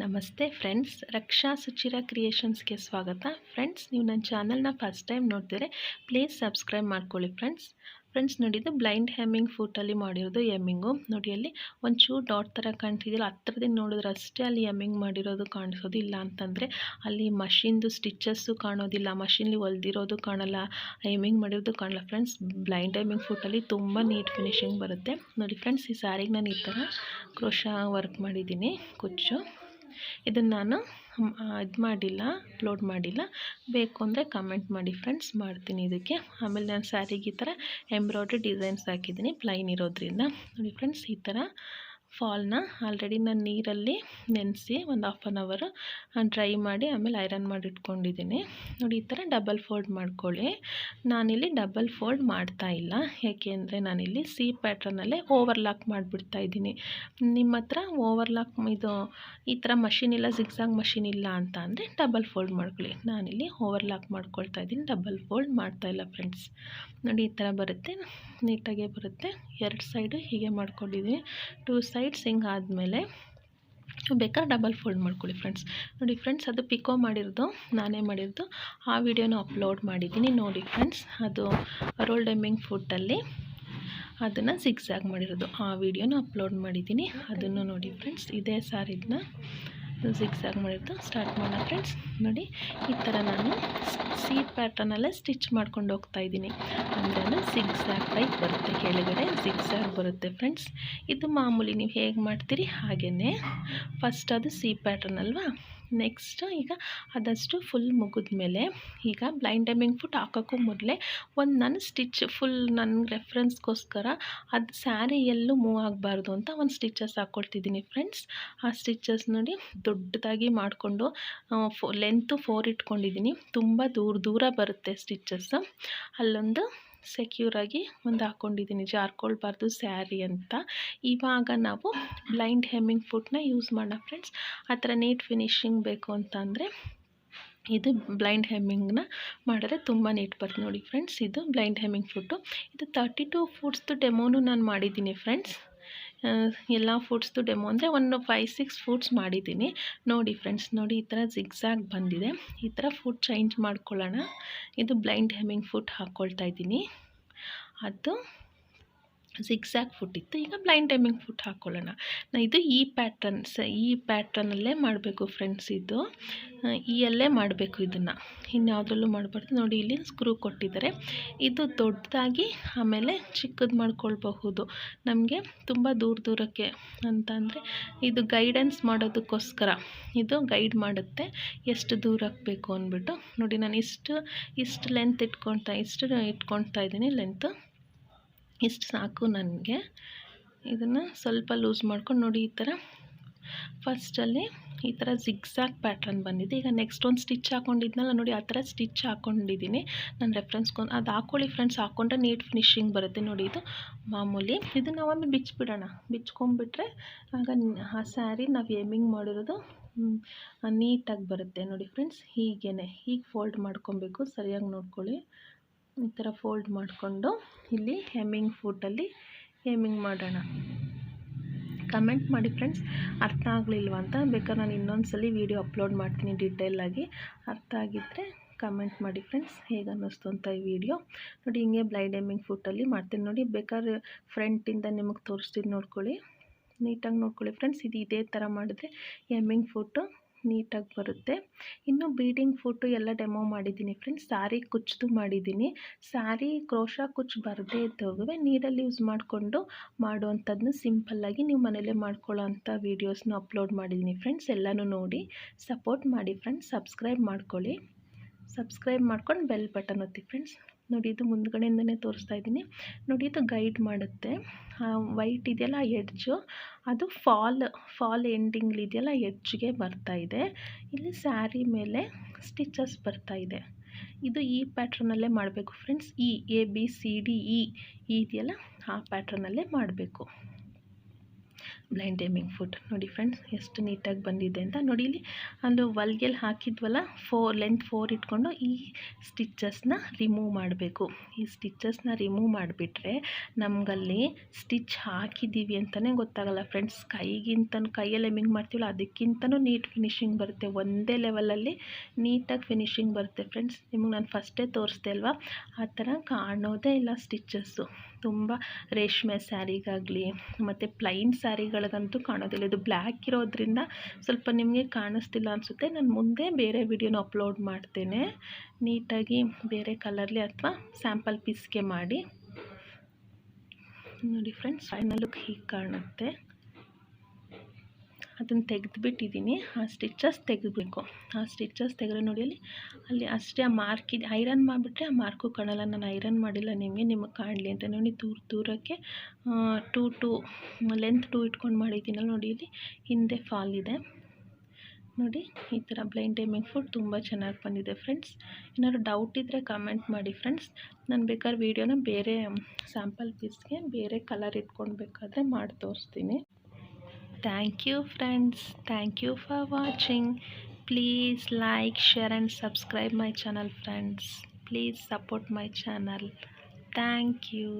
ನಮಸ್ತೆ ಫ್ರೆಂಡ್ಸ್, ರಕ್ಷಾ ಸುಚಿರ ಕ್ರಿಯೇಷನ್ಸ್ಗೆ ಸ್ವಾಗತ. ಫ್ರೆಂಡ್ಸ್, ನೀವು ನನ್ನ ಚಾನಲ್ನ ಫಸ್ಟ್ ಟೈಮ್ ನೋಡ್ತಿದ್ರೆ ಪ್ಲೀಸ್ ಸಬ್ಸ್ಕ್ರೈಬ್ ಮಾಡ್ಕೊಳ್ಳಿ. ಫ್ರೆಂಡ್ಸ್ ನೋಡಿದ್ದು ಬ್ಲೈಂಡ್ ಹೆಮ್ಮಿಂಗ್ ಫೂಟಲ್ಲಿ ಮಾಡಿರೋದು ಎಮ್ಮಿಂಗು. ನೋಡಿ ಅಲ್ಲಿ ಒಂಚೂರು ಡಾಟ್ ಥರ ಕಾಣ್ತಿದ್ದಿಲ್ಲ, ಹತ್ರದಿಂದ ನೋಡಿದ್ರೆ ಅಷ್ಟೇ ಅಲ್ಲಿ ಎಮ್ಮಿಂಗ್ ಮಾಡಿರೋದು ಕಾಣಿಸೋದು. ಇಲ್ಲ ಅಂತಂದರೆ ಅಲ್ಲಿ ಮಷಿನ್ದು ಸ್ಟಿಚಸ್ಸು ಕಾಣೋದಿಲ್ಲ, ಮಷಿನ್ಲಿ ಹೊಲ್ದಿರೋದು ಕಾಣಲ್ಲ, ಎಮ್ಮಿಂಗ್ ಮಾಡಿರೋದು ಕಾಣಲ್ಲ. ಫ್ರೆಂಡ್ಸ್, ಬ್ಲೈಂಡ್ ಎಮ್ಮಿಂಗ್ ಫೂಟಲ್ಲಿ ತುಂಬ ನೀಟ್ ಫಿನಿಶಿಂಗ್ ಬರುತ್ತೆ. ನೋಡಿ ಫ್ರೆಂಡ್ಸ್, ಈ ಸ್ಯಾರಿಗೆ ನಾನು ಈ ಥರ ಕ್ರೋಶಾ ವರ್ಕ್ ಮಾಡಿದ್ದೀನಿ, ಕುಚ್ಚು. ಇದನ್ನು ನಾನು ಇದು ಮಾಡಿಲ್ಲ, ಅಪ್ಲೋಡ್ ಮಾಡಿಲ್ಲ. ಬೇಕು ಅಂದರೆ ಕಮೆಂಟ್ ಮಾಡಿ ಫ್ರೆಂಡ್ಸ್, ಮಾಡ್ತೀನಿ ಇದಕ್ಕೆ. ಆಮೇಲೆ ನಾನು ಸ್ಯಾರಿಗೆ ಈ ಥರ ಎಂಬ್ರಾಯ್ಡ್ರಿ ಡಿಸೈನ್ಸ್ ಹಾಕಿದ್ದೀನಿ ಪ್ಲೈನ್ ಇರೋದ್ರಿಂದ. ನೋಡಿ ಫ್ರೆಂಡ್ಸ್, ಈ ಥರ ಫಾಲ್ನ ಆಲ್ರೆಡಿ ನಾನು ನೀರಲ್ಲಿ ನೆನೆಸಿ ಒಂದು ಹಾಫ್ ಆನ್ ಅವರು ಡ್ರೈ ಮಾಡಿ ಆಮೇಲೆ ಐರನ್ ಮಾಡಿ ಇಟ್ಕೊಂಡಿದ್ದೀನಿ. ನೋಡಿ, ಈ ಥರ ಡಬಲ್ ಫೋಲ್ಡ್ ಮಾಡ್ಕೊಳ್ಳಿ. ನಾನಿಲ್ಲಿ ಡಬಲ್ ಫೋಲ್ಡ್ ಮಾಡ್ತಾ ಇಲ್ಲ, ಏಕೆಂದರೆ ನಾನಿಲ್ಲಿ ಸಿ ಪ್ಯಾಟ್ರನಲ್ಲೇ ಓವರ್ಲಾಕ್ ಮಾಡಿಬಿಡ್ತಾ ಇದ್ದೀನಿ. ನಿಮ್ಮ ಹತ್ರ ಓವರ್ಲಾಕ್ ಇದು ಈ ಥರ ಮಷಿನ್ ಇಲ್ಲ, ಜಿಗ್ಸಾಗ್ ಮಷಿನ್ ಇಲ್ಲ ಅಂತ ಅಂದರೆ ಡಬಲ್ ಫೋಲ್ಡ್ ಮಾಡ್ಕೊಳ್ಳಿ. ನಾನಿಲ್ಲಿ ಓವರ್ಲಾಕ್ ಮಾಡ್ಕೊಳ್ತಾ ಇದ್ದೀನಿ, ಡಬಲ್ ಫೋಲ್ಡ್ ಮಾಡ್ತಾ ಇಲ್ಲ ಫ್ರೆಂಡ್ಸ್. ನೋಡಿ, ಈ ಥರ ಬರುತ್ತೆ, ನೀಟಾಗೇ ಬರುತ್ತೆ. ಎರಡು ಸೈಡು ಹೀಗೆ ಮಾಡ್ಕೊಂಡಿದ್ದೀನಿ. 2 ಸೈಡ್ಸ್ ಹಿಂಗೆ ಆದಮೇಲೆ ಬೇಕಾದ್ರೆ ಡಬಲ್ ಫೋಲ್ಡ್ ಮಾಡ್ಕೊಳ್ಳಿ ಫ್ರೆಂಡ್ಸ್. ನೋಡಿ ಫ್ರೆಂಡ್ಸ್, ಅದು ಪಿಕೋ ಮಾಡಿರೋದು ನಾನೇ ಮಾಡಿರೋದು, ಆ ವಿಡಿಯೋನ ಅಪ್ಲೋಡ್ ಮಾಡಿದ್ದೀನಿ ನೋಡಿ ಫ್ರೆಂಡ್ಸ್. ಅದು ರೋಲ್ಡ್ ಎಮ್ಮಿಂಗ್ ಫೂಟಲ್ಲಿ ಅದನ್ನು ಜಿಗ್ಸಾಗ್ ಮಾಡಿರೋದು, ಆ ವಿಡಿಯೋನ ಅಪ್ಲೋಡ್ ಮಾಡಿದ್ದೀನಿ, ಅದನ್ನು ನೋಡಿ ಫ್ರೆಂಡ್ಸ್. ಇದೇ ಸಾರಿದನ್ನ ಜಿಗ್ಸಾಗ್ ಮಾಡಿರೋದು. ಸ್ಟಾರ್ಟ್ ಮಾಡೋಣ ಫ್ರೆಂಡ್ಸ್. ನೋಡಿ, ಈ ಥರ ನಾನು ಸಿ ಪ್ಯಾಟ್ರನಲ್ಲೇ ಸ್ಟಿಚ್ ಮಾಡ್ಕೊಂಡು ಹೋಗ್ತಾ ಇದ್ದೀನಿ. ಅಂದರೆ ಜಿಗ್ಸಾಗ್ ಟೈಪ್ ಬರುತ್ತೆ, ಕೆಳಗಡೆ ಜಿಗ್ಸಾಗ್ ಬರುತ್ತೆ ಫ್ರೆಂಡ್ಸ್. ಇದು ಮಾಮೂಲಿ ನೀವು ಹೇಗೆ ಮಾಡ್ತೀರಿ ಹಾಗೆಯೇ. ಫಸ್ಟ್ ಅದು ಸಿ ಪ್ಯಾಟ್ರನ್ ಅಲ್ವಾ. ನೆಕ್ಸ್ಟು ಈಗ ಅದಷ್ಟು ಫುಲ್ ಮುಗಿದ್ಮೇಲೆ ಈಗ ಬ್ಲೈಂಡ್ ಎಮ್ಮಿಂಗ್ ಫುಟ್ ಹಾಕೋಕ್ಕೂ ಮೊದಲೇ ಒಂದು ನಾನು ಸ್ಟಿಚ್ ಫುಲ್ ನನ್ನ ರೆಫ್ರೆನ್ಸ್ಗೋಸ್ಕರ ಅದು ಸ್ಯಾರಿ ಎಲ್ಲೂ ಮೂವ್ ಆಗಬಾರ್ದು ಅಂತ ಒಂದು ಸ್ಟಿಚಸ್ ಹಾಕ್ಕೊಳ್ತಿದ್ದೀನಿ ಫ್ರೆಂಡ್ಸ್. ಆ ಸ್ಟಿಚಸ್ ನೋಡಿ ದೊಡ್ಡದಾಗಿ ಮಾಡಿಕೊಂಡು ಲೆಂತು 4 ಇಟ್ಕೊಂಡಿದ್ದೀನಿ. ತುಂಬ ದೂರ ಬರುತ್ತೆ ಸ್ಟಿಚಸ್. ಅಲ್ಲೊಂದು ಸೆಕ್ಯೂರಾಗಿ ಒಂದು ಹಾಕ್ಕೊಂಡಿದ್ದೀನಿ, ಜಾರ್ಕೊಳ್ಬಾರ್ದು ಸ್ಯಾರಿ ಅಂತ. ಇವಾಗ ನಾವು ಬ್ಲೈಂಡ್ ಹೆಮ್ಮಿಂಗ್ ಫುಟ್ನ ಯೂಸ್ ಮಾಡೋಣ ಫ್ರೆಂಡ್ಸ್. ಆ ಥರ ನೀಟ್ ಫಿನಿಶಿಂಗ್ ಬೇಕು ಅಂತ ಅಂದರೆ ಇದು ಬ್ಲೈಂಡ್ ಹೆಮ್ಮಿಂಗ್ನ ಮಾಡಿದ್ರೆ ತುಂಬ ನೀಟ್ ಬರುತ್ತೆ. ನೋಡಿ ಫ್ರೆಂಡ್ಸ್, ಇದು ಬ್ಲೈಂಡ್ ಹೆಮ್ಮಿಂಗ್ ಫುಟ್ಟು. ಇದು 32 ಫೂಟ್ಸ್ದು ಡೆಮೋನು ನಾನು ಮಾಡಿದ್ದೀನಿ ಫ್ರೆಂಡ್ಸ್. ಎಲ್ಲ ಫುಟ್ಸ್ದು ಡೆಮೋ ಅಂದರೆ ಒಂದು 5-6 ಫೂಟ್ಸ್ ಮಾಡಿದ್ದೀನಿ. ನೋಡಿ ಫ್ರೆಂಡ್ಸ್, ನೋಡಿ ಈ ಥರ ಜಿಗ್ಸಾಗ್ ಬಂದಿದೆ. ಈ ಥರ ಫುಟ್ ಚೇಂಜ್ ಮಾಡ್ಕೊಳ್ಳೋಣ. ಇದು ಬ್ಲೈಂಡ್ ಹೆಮ್ಮಿಂಗ್ ಫುಟ್ ಹಾಕ್ಕೊಳ್ತಾ ಇದ್ದೀನಿ, ಅದು ಜಿಗ್ಸಾಗ್ ಫುಟ್ ಇತ್ತು. ಈಗ ಬ್ಲೈಂಡ್ ಎಮ್ಮಿಂಗ್ ಫುಟ್ ಹಾಕ್ಕೊಳ್ಳೋಣ. ಇದು ಈ ಪ್ಯಾಟ್ರನಲ್ಲೇ ಮಾಡಬೇಕು ಫ್ರೆಂಡ್ಸ್. ಇದು ಅಲ್ಲೇ ಮಾಡಬೇಕು, ಇದನ್ನು ಇನ್ಯಾವುದ್ರಲ್ಲೂ ಮಾಡಬಾರ್ದು. ನೋಡಿ, ಇಲ್ಲಿ ಸ್ಕ್ರೂ ಕೊಟ್ಟಿದ್ದಾರೆ. ಇದು ದೊಡ್ಡದಾಗಿ ಆಮೇಲೆ ಚಿಕ್ಕದು ಮಾಡ್ಕೊಳ್ಬಹುದು ನಮಗೆ ತುಂಬ ದೂರಕ್ಕೆ ಅಂತ ಅಂದರೆ. ಇದು ಗೈಡೆನ್ಸ್ ಮಾಡೋದಕ್ಕೋಸ್ಕರ ಇದು ಗೈಡ್ ಮಾಡುತ್ತೆ ಎಷ್ಟು ದೂರಕ್ಕೆ ಬೇಕು ಅಂದ್ಬಿಟ್ಟು. ನೋಡಿ, ನಾನು ಇಷ್ಟು ಲೆಂತ್ ಇಟ್ಕೊಳ್ತಾ ಇದ್ದೀನಿ. ಲೆಂತು ಇಷ್ಟು ಸಾಕು ನನಗೆ. ಇದನ್ನು ಸ್ವಲ್ಪ ಲೂಸ್ ಮಾಡ್ಕೊಂಡು ನೋಡಿ, ಈ ಥರ ಫಸ್ಟಲ್ಲಿ ಈ ಥರ ಜಿಗ್ಸಾಗ್ ಪ್ಯಾಟ್ರನ್ ಬಂದಿದೆ. ಈಗ ನೆಕ್ಸ್ಟ್ ಒಂದು ಸ್ಟಿಚ್ ಹಾಕ್ಕೊಂಡಿದ್ನಲ್ಲ ನೋಡಿ, ಆ ಥರ ಸ್ಟಿಚ್ ಹಾಕ್ಕೊಂಡಿದ್ದೀನಿ ನಾನು ರೆಫ್ರೆನ್ಸ್ಕೊಂಡು. ಅದು ಹಾಕ್ಕೊಳ್ಳಿ ಫ್ರೆಂಡ್ಸ್, ಹಾಕ್ಕೊಂಡ್ರೆ ನೀಟ್ ಫಿನಿಶಿಂಗ್ ಬರುತ್ತೆ. ನೋಡಿ, ಇದು ಮಾಮೂಲಿ. ಇದು ನಾವೊಮ್ಮೆ ಬಿಚ್ಚಿಬಿಡೋಣ, ಬಿಚ್ಕೊಂಡ್ಬಿಟ್ರೆ ಆಗ ಆ ಸ್ಯಾರಿ ನಾವು ಎಮ್ಮಿಂಗ್ ಮಾಡಿರೋದು ನೀಟಾಗಿ ಬರುತ್ತೆ. ನೋಡಿ ಫ್ರೆಂಡ್ಸ್, ಹೀಗೆ ಫೋಲ್ಡ್ ಮಾಡ್ಕೊಬೇಕು, ಸರಿಯಾಗಿ ನೋಡ್ಕೊಳ್ಳಿ. ಈ ಥರ ಫೋಲ್ಡ್ ಮಾಡಿಕೊಂಡು ಇಲ್ಲಿ ಹೆಮ್ಮಿಂಗ್ ಫೂಟಲ್ಲಿ ಹೆಮ್ಮಿಂಗ್ ಮಾಡೋಣ. ಕಮೆಂಟ್ ಮಾಡಿ ಫ್ರೆಂಡ್ಸ್, ಅರ್ಥ ಆಗಲಿಲ್ವ ಅಂತ. ಬೇಕಾದ್ರೆ ನಾನು ಇನ್ನೊಂದು ಸಲ ವೀಡಿಯೋ ಅಪ್ಲೋಡ್ ಮಾಡ್ತೀನಿ ಡೀಟೇಲಾಗಿ. ಅರ್ಥ ಆಗಿದ್ದರೆ ಕಮೆಂಟ್ ಮಾಡಿ ಫ್ರೆಂಡ್ಸ್, ಹೇಗೆ ಅನ್ನಿಸ್ತು ಅಂತ ಈ ವಿಡಿಯೋ. ನೋಡಿ, ಹಿಂಗೆ ಬ್ಲೈಂಡ್ ಎಮ್ಮಿಂಗ್ ಫೂಟಲ್ಲಿ ಮಾಡ್ತೀನಿ. ನೋಡಿ, ಬೇಕಾದ್ರೆ ಫ್ರಂಟಿಂದ ನಿಮಗೆ ತೋರಿಸ್ತೀನಿ, ನೋಡ್ಕೊಳ್ಳಿ, ನೀಟಾಗಿ ನೋಡ್ಕೊಳ್ಳಿ ಫ್ರೆಂಡ್ಸ್. ಇದು ಇದೇ ಥರ ಮಾಡಿದ್ರೆ ಎಮ್ಮಿಂಗ್ ಫೂಟು ನೀಟಾಗಿ ಬರುತ್ತೆ. ಇನ್ನು ಬೀಡಿಂಗ್ ಫುಟ್ಟು ಎಲ್ಲ ಡೆಮೋ ಮಾಡಿದ್ದೀನಿ ಫ್ರೆಂಡ್ಸ್. ಸಾರಿ ಕುಚ್ಚು ಮಾಡಿದ್ದೀನಿ. ಸಾರಿ ಕ್ರೋಶಾ ಕುಚ್ಚು ಬರದೇ ಇದ್ದೋಗುವೆ ನೀರಲ್ಲಿ ಯೂಸ್ ಮಾಡಿಕೊಂಡು ಮಾಡುವಂಥದ್ದನ್ನ ಸಿಂಪಲ್ಲಾಗಿ ನೀವು ಮನೇಲೇ ಮಾಡ್ಕೊಳ್ಳೋ ಅಂಥ ವೀಡಿಯೋಸ್ನ ಅಪ್ಲೋಡ್ ಮಾಡಿದ್ದೀನಿ ಫ್ರೆಂಡ್ಸ್. ಎಲ್ಲನೂ ನೋಡಿ ಸಪೋರ್ಟ್ ಮಾಡಿ ಫ್ರೆಂಡ್ಸ್. ಸಬ್ಸ್ಕ್ರೈಬ್ ಮಾಡ್ಕೊಳ್ಳಿ, ಸಬ್ಸ್ಕ್ರೈಬ್ ಮಾಡ್ಕೊಂಡು ಬೆಲ್ ಬಟನ್ ಒತ್ತಿ ಫ್ರೆಂಡ್ಸ್. ನೋಡಿ, ಇದು ಮುಂದ್ಗಡೆಯಿಂದನೇ ತೋರಿಸ್ತಾ ಇದ್ದೀನಿ. ನೋಡಿ, ಇದು ಗೈಡ್ ಮಾಡುತ್ತೆ. ವೈಟ್ ಇದೆಯಲ್ಲ ಎಡ್ಜು, ಅದು ಫಾಲ್ ಎಂಡಿಂಗ್ಲಿ ಇದೆಯಲ್ಲ ಎಡ್ಜ್ಗೆ ಬರ್ತಾ ಇದೆ. ಇಲ್ಲಿ ಸ್ಯಾರಿ ಮೇಲೆ ಸ್ಟಿಚಸ್ ಬರ್ತಾ ಇದೆ. ಇದು ಈ ಪ್ಯಾಟ್ರನಲ್ಲೇ ಮಾಡಬೇಕು ಫ್ರೆಂಡ್ಸ್. ABCD E ಇದೆಯಲ್ಲ, ಆ ಪ್ಯಾಟ್ರನಲ್ಲೇ ಮಾಡಬೇಕು. ಬ್ಲೈಂಡ್ ಏಮಿಂಗ್ ಫುಡ್ ನೋಡಿ ಫ್ರೆಂಡ್ಸ್ ಎಷ್ಟು ನೀಟಾಗಿ ಬಂದಿದೆ ಅಂತ ನೋಡಿ. ಇಲ್ಲಿ ಅಲ್ಲಿ ಹೊಲ್ಗೆಲ್ಲಿ ಹಾಕಿದ್ವಲ್ಲ ಲೆಂತ್ 4 ಇಟ್ಕೊಂಡು ಈ ಸ್ಟಿಚಸ್ನ ರಿಮೂವ್ ಮಾಡಬೇಕು. ಈ ಸ್ಟಿಚಸ್ನ ರಿಮೂವ್ ಮಾಡಿಬಿಟ್ರೆ ನಮಗಲ್ಲಿ ಸ್ಟಿಚ್ ಹಾಕಿದ್ದೀವಿ ಅಂತಲೇ ಗೊತ್ತಾಗಲ್ಲ ಫ್ರೆಂಡ್ಸ್. ಕೈಯಲ್ಲಿ ಏಮಿಂಗ್ ಮಾಡ್ತೀವಲ್ಲ ಅದಕ್ಕಿಂತನೂ ನೀಟ್ ಫಿನಿಶಿಂಗ್ ಬರುತ್ತೆ, ಒಂದೇ ಲೆವೆಲಲ್ಲಿ ನೀಟಾಗಿ ಫಿನಿಶಿಂಗ್ ಬರುತ್ತೆ ಫ್ರೆಂಡ್ಸ್. ನಿಮಗೆ ನಾನು ಫಸ್ಟೇ ತೋರಿಸ್ದೆ ಅಲ್ವಾ, ಆ ಥರ ಕಾಣೋದೇ ಇಲ್ಲ ಸ್ಟಿಚಸ್ಸು. ತುಂಬ ರೇಷ್ಮೆ ಸ್ಯಾರಿಗಾಗಲಿ ಮತ್ತು ಪ್ಲೈನ್ ಸ್ಯಾರಿಗಳಿಗಂತೂ ಕಾಣೋದಿಲ್ಲ. ಇದು ಬ್ಲ್ಯಾಕ್ ಇರೋದ್ರಿಂದ ಸ್ವಲ್ಪ ನಿಮಗೆ ಕಾಣಿಸ್ತಿಲ್ಲ ಅನಿಸುತ್ತೆ. ನಾನು ಮುಂದೆ ಬೇರೆ ವಿಡಿಯೋನ ಅಪ್ಲೋಡ್ ಮಾಡ್ತೇನೆ, ನೀಟಾಗಿ ಬೇರೆ ಕಲರ್ಲಿ ಅಥವಾ ಸ್ಯಾಂಪಲ್ ಪೀಸ್ಗೆ ಮಾಡಿ. ನೋಡಿ ಫ್ರೆಂಡ್ಸ್, ಫೈನಲ್ ಲುಕ್ ಹೀಗೆ ಕಾಣುತ್ತೆ. ಅದನ್ನು ತೆಗೆದುಬಿಟ್ಟಿದ್ದೀನಿ. ಆ ಸ್ಟಿಚಸ್ ತೆಗಿಬೇಕು. ಆ ಸ್ಟಿಚಸ್ ತೆಗೆದ್ರೆ ನೋಡಿ ಅಲ್ಲಿ ಅಷ್ಟೇ ಆ ಮಾರ್ಕ್ ಇದೆ. ಐರನ್ ಮಾಡಿಬಿಟ್ರೆ ಆ ಮಾರ್ಕು ಕಾಣಲ್ಲ. ನಾನು ಐರನ್ ಮಾಡಿಲ್ಲ, ನಿಮಗೆ ಕಾಣಲಿ ಅಂತ ನೋಡಿ ದೂರಕ್ಕೆ 2 ಲೆಂತ್ 2 ಇಟ್ಕೊಂಡು ಮಾಡಿದ್ದೀನಲ್ಲ ನೋಡಿ. ಇಲ್ಲಿ ಹಿಂದೆ ಫಾಲ್ ಇದೆ ನೋಡಿ. ಈ ಥರ ಬ್ಲೈಂಡ್ ಏಮಿಂಗ್ ಫುಡ್ ತುಂಬ ಚೆನ್ನಾಗಿ ಬಂದಿದೆ ಫ್ರೆಂಡ್ಸ್. ಏನಾದ್ರು ಡೌಟ್ ಇದ್ದರೆ ಕಮೆಂಟ್ ಮಾಡಿ ಫ್ರೆಂಡ್ಸ್. ನಾನು ಬೇಕಾದ್ರೆ ವೀಡಿಯೋನ ಬೇರೆ ಸ್ಯಾಂಪಲ್ ಪೀಸ್ಗೆ ಬೇರೆ ಕಲರ್ ಇಟ್ಕೊಂಡು ಬೇಕಾದರೆ ಮಾಡಿ ತೋರಿಸ್ತೀನಿ. Thank you friends, thank you for watching. Please like, share and subscribe my channel friends. Please support my channel. Thank you.